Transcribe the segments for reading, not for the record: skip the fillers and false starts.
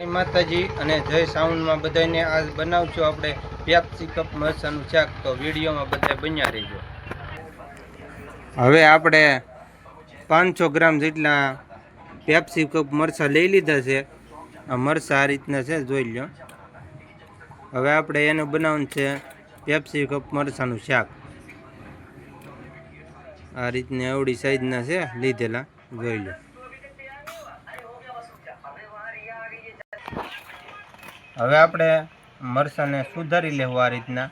જય માતાજી અને જય સાઉન્ડમાં બધાને આજ બનાવશું આપણે પેપ્સી કપ મરચાનું શાક. તો વિડીયોમાં બધા બન્યા રહીજો. હવે આપણે 500 ગ્રામ જેટલા પેપ્સી કપ મરચાં લઈ લીધા છે. આ મરચાં આ રીતના છે, જોઈ લો. હવે આપણે એનું બનાવવાનું છે પેપ્સી કપ મરચાનું શાક. આ રીતની આવડી સાઈઝના છે લીધેલા, જોઈ લો. હવે આપણે મરચાંને સુધારી લેવું આ રીતના.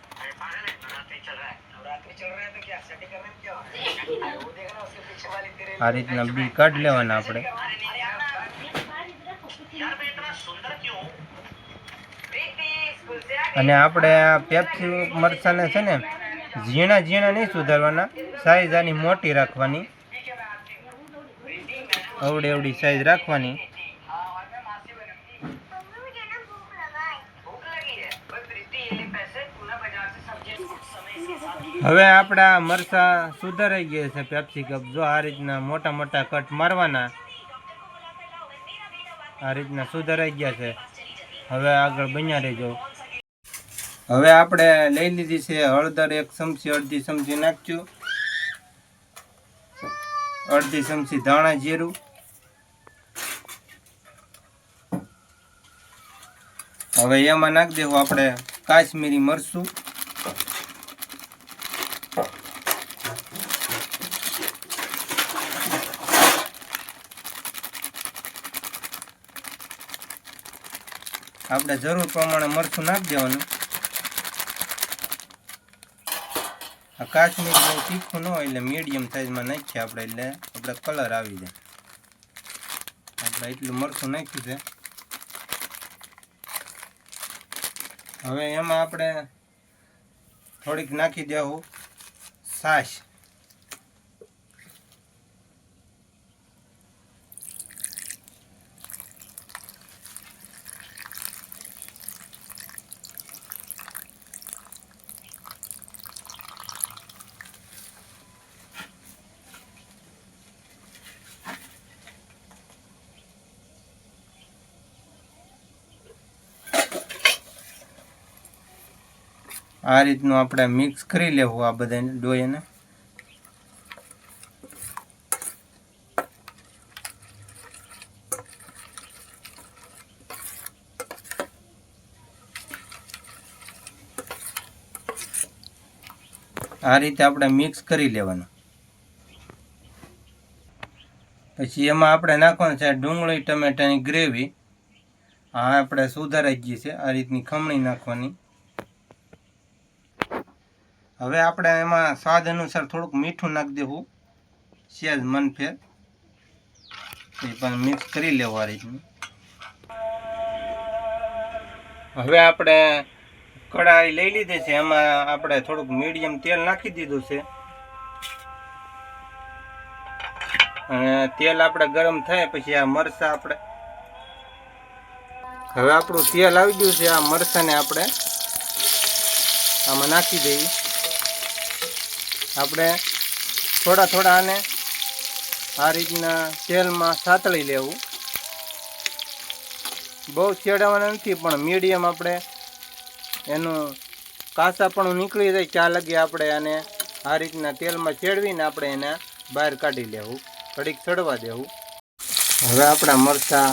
આ રીતના બી કાઢી લેવાના આપણે. અને આપણે આ પેપ્સી મરચાંને છે ને ઝીણા ઝીણા નહીં સુધારવાના, સાઈઝ આની મોટી રાખવાની, અવડી અવડી સાઈઝ રાખવાની. હવે આપણા મરચાં સુધારાઈ ગયા છે પેપ્સી કપ. જો આ રીતના મોટા મોટા કટ મારવાના. આ રીતના સુધારાઈ ગયા છે. હવે આગળ બન્યા રહેજો. હવે આપણે લઈ લીધી છે હળદર 1 ચમચી, અડધી ચમચી નાખજો. અડધી ચમચી ધાણા જીરું. હવે એમાં નાખી દેવું આપણે કાશ્મીરી મરચું. આપણે જરૂર પ્રમાણે મરચું નાખી દેવાનું. આ કાશ્મીરી બહુ તીખું ન હોય એટલે મીડિયમ સાઈઝમાં નાખીએ આપણે, એટલે આપણે કલર આવી જાય. આપણે એટલું મરચું નાખ્યું છે. હવે એમાં આપણે થોડીક નાખી દેવું છાશ. આ રીતનું આપણે મિક્સ કરી લેવું આ બધાને ડોઈને. આ રીતે આપણે મિક્સ કરી લેવાનું. પછી એમાં આપણે નાખવાનું છે ડુંગળી ટમેટાની ગ્રેવી. આ આપણે સુધારાઈ ગઈ છે. આ રીતની ખમણી નાખવાની. હવે આપણે એમાં સ્વાદ અનુસાર થોડુંક મીઠું નાખી દેવું, સહેજ મનફેર. એ પણ મિક્સ કરી લેવું આ રીતનું. હવે આપણે કઢાઈ લઈ લીધી છે. એમાં આપણે થોડુંક મીડિયમ તેલ નાખી દીધું છે. અને તેલ આપણે ગરમ થાય પછી આ મરચાં આપણે, હવે આપણું તેલ આવી ગયું છે. આ મરચાંને આપણે આમાં નાખી દઈએ. આપણે થોડા થોડા આને આ રીતના તેલમાં સાતળી લેવું. બહુ ચેડવાના નથી, પણ મીડિયમ આપણે એનું કાસાપણું નીકળી જાય ત્યાં લગી આપણે આને આ રીતના તેલમાં ચેડવીને આપણે એને બહાર કાઢી લેવું, ઘડીક ચડવા દેવું. હવે આપણા મરચાં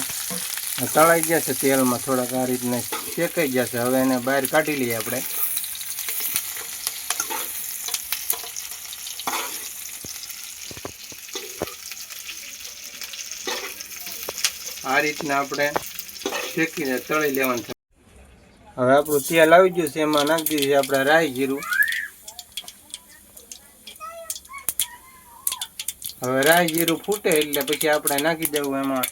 તળાઈ ગયા છે તેલમાં, થોડાક આ રીતના શેકાઈ ગયા છે. હવે એને બહાર કાઢી લઈએ આપણે. આ રીતના આપણે શેકીને તળી લેવાનું છે. હવે આપણું તેલ આવી ગયું છે. એમાં નાખી દીધું છે આપણે રાઈ જીરું. હવે રાઈ જીરું ફૂટે એટલે પછી આપણે નાખી દેવું એમાં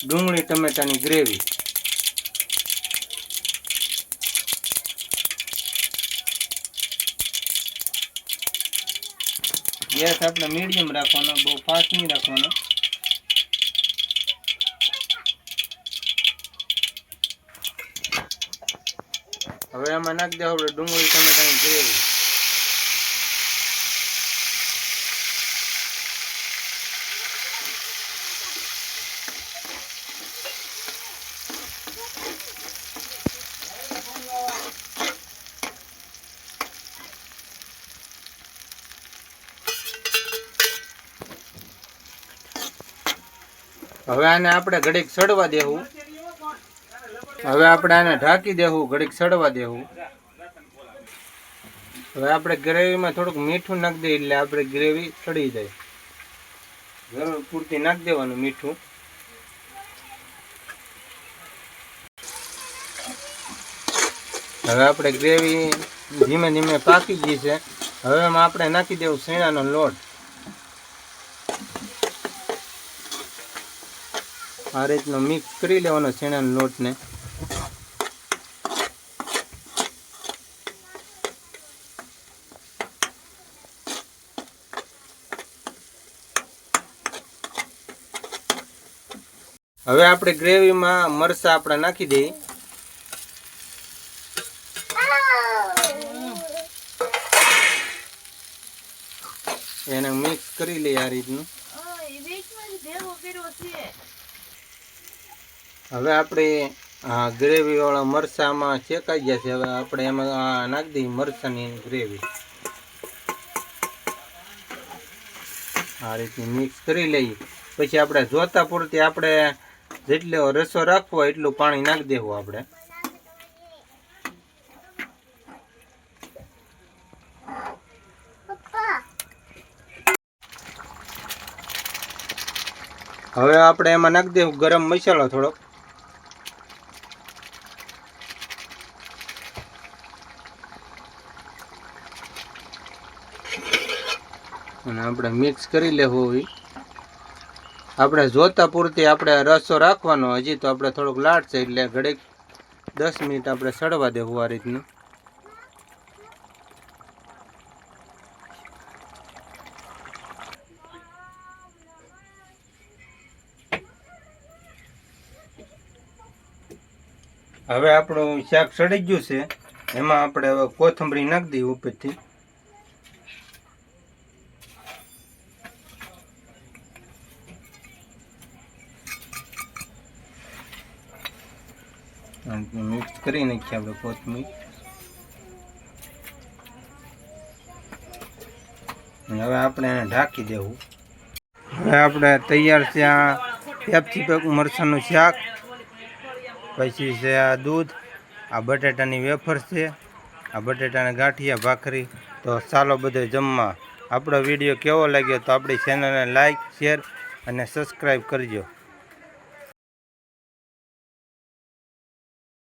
ડુંગળી ટમેટાની ગ્રેવી. ગેસ આપણે મીડિયમ રાખવાનો, બહુ ફાસ્ટ નહીં રાખવાનો. હવે એમાં નાખી દેવું આપણે ડુંગળી ટમેટાની ગ્રેવી. હવે આને આપણે ઘડીક સડવા દેવું. હવે આપણે આને ઢાંકી દેવું, ઘડીક સડવા દેવું. હવે આપણે ગ્રેવીમાં થોડુંક મીઠું નાખી દઈએ એટલે આપણે ગ્રેવી સડી જાય. જરૂર પૂરતી નાખી દેવાનું મીઠું. હવે આપણે ગ્રેવી ધીમે ધીમે પાકી ગઈ છે. હવે એમાં આપણે નાખી દેવું શેણાનો લોટ. આ રીતનો મિક્સ કરી લેવાનો શેણાના લોટને. હવે આપણે ગ્રેવીમાં મરચાં આપણે નાખી દઈએ. એને મિક્સ કરી લઈએ આ રીતનું. હવે આપણે ગ્રેવી વાળા મરચામાં શેકાઈ ગયા છે. હવે આપણે એમાં નાખી દઈએ મરચાની ગ્રેવી. આ રીતની મિક્સ કરી લઈએ. પછી આપણે જોતા પૂરતી આપણે જેટલો રસો રાખવો એટલું પાણી નાખી દેવું આપણે. હવે આપણે એમાં નાખી દેવું ગરમ મસાલો થોડોક. અને આપણે મિક્સ કરી લેવું. આપણે જોતા પૂરતી આપણે રસો રાખવાનો. હજી તો આપણે થોડુંક લાટ છે એટલે ઘડીક 10 મિનિટ આપણે સડવા દેવું આ રીતનું. હવે આપણું શાક સડી ગયું છે. એમાં આપણે હવે કોથમરી નાખી દઈએ ઉપરથી. મિક્સ કરી નાખીએ આપણે કોથમીર. હવે આપણે એને ઢાંકી દેવું. હવે આપણે તૈયાર છે આ પેપ્સી મરચાંનું શાક. પછી છે આ દૂધ, આ બટેટાની વેફર છે, આ બટેટાના ગાંઠિયા ભાખરી. તો ચાલો બધે જમવા. આપણો વિડીયો કેવો લાગ્યો તો આપણી ચેનલને લાઈક, શેર અને સબસ્ક્રાઈબ કરજો.